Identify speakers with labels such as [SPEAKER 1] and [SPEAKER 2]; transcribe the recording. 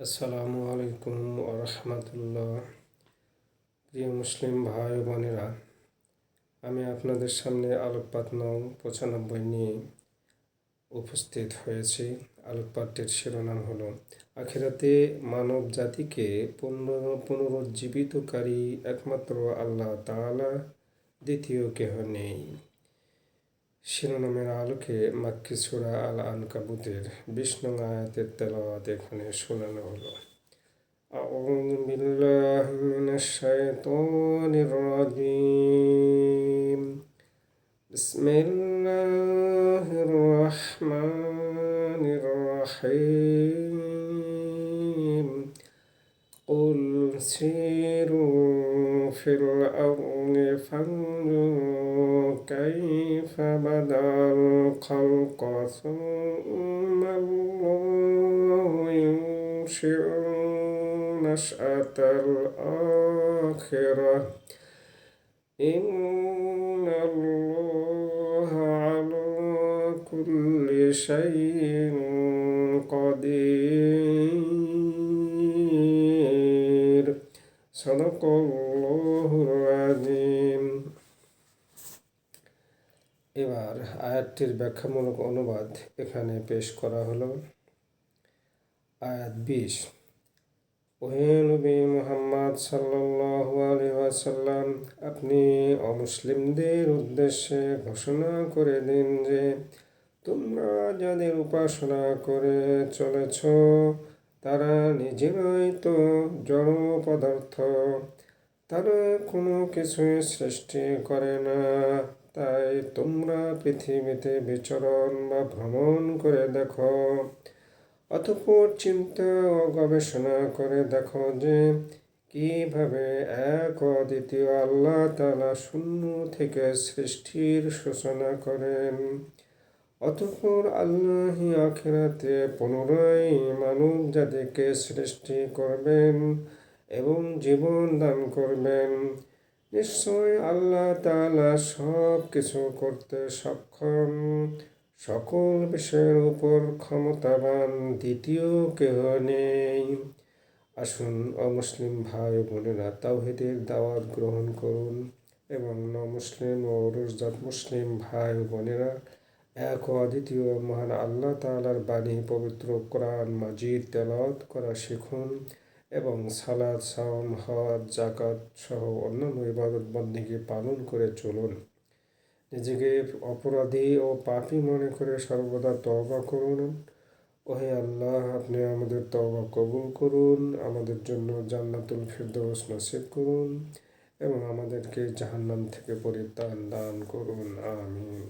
[SPEAKER 1] আসসালামু আলাইকুম রহমতুল্লাহ। প্রিয় মুসলিম ভাই বোনেরা, আমি আপনাদের সামনে আলোকপাত নং 95 নিয়ে উপস্থিত হয়েছি। আলোকপাতটির শিরোনাম হলো আখিরাতে মানব জাতিকে পুনরুজ্জীবিতকারী একমাত্র আল্লাহ তাআলা, দ্বিতীয় কেহ নেই। শিরোনামের আলোকে মাক্কি সূরা আল আনকাবুতের 20 নং আয়াতের তেলাওয়াত এখানে শোনানো হলো। أعوذ بالله من الشيطان الرجيم. بسم الله الرحمن الرحيم. قل سيروا في الأرض فانظروا كيف بدأ الخلق ثم الله ينشئ نشأة الآخرة إن الله على كل شيء قدير. صدق الله العظيم. এবার আয়াতটির ব্যাখ্যামূলক অনুবাদ এখানে পেশ করা হলো। আয়াত 20। ওহে নবী মুহাম্মদ সাল্লাল্লাহু আলাইহি ওয়াসাল্লাম, আপনি অমুসলিমদের উদ্দেশ্যে ঘোষণা করে দিন যে তোমরা যাদের উপাসনা করে চলেছ তারা নিজেরাই তো জড় পদার্থ, তারা কোনো কিছুই সৃষ্টি করে না। তাই তোমরা পৃথিবীতে বিচরণ বা ভ্রমণ করে দেখো, অতঃপর চিন্তা ও গবেষণা করে দেখো যে কিভাবে এক অদ্বিতীয় আল্লাহ তাআলা শূন্য থেকে সৃষ্টির সূচনা করেন। অতঃপর আল্লাহই আখিরাতে পুনরায় মানব জাতিকে সৃষ্টি করবেন এবং জীবন দান করবেন। নিশ্চয় আল্লাহ তাআলা সব কিছু করতে সক্ষম, সকল বিষয়ের উপর ক্ষমতাবান, দ্বিতীয় কেহ নেই। আসুন অমুসলিম ভাই বোনেরা, তাওহীদের দাওয়াত গ্রহণ করুন এবং নমুসলিম ও রোজদার মুসলিম ভাই বোনেরা এক অদ্বিতীয় মহান আল্লাহ তাআলার বাণী পবিত্র কোরআন মাজিদ তেলাওয়াত করা শিখুন এবং সালাত, সাওম, হজ, যাকাত সহ অন্যান্য ইবাদত বন্দেগী পালন করে চলুন। নিজেকে অপরাধী ও পাপী মনে করে সর্বদা তওবা করুন। ওহে আল্লাহ, আপনি আমাদের তওবা কবুল করুন, আমাদের জন্য জান্নাতুল ফিরদৌস নসিব করুন এবং আমাদেরকে জাহান্নাম থেকে পরিত্রাণ দান করুন। আমিন।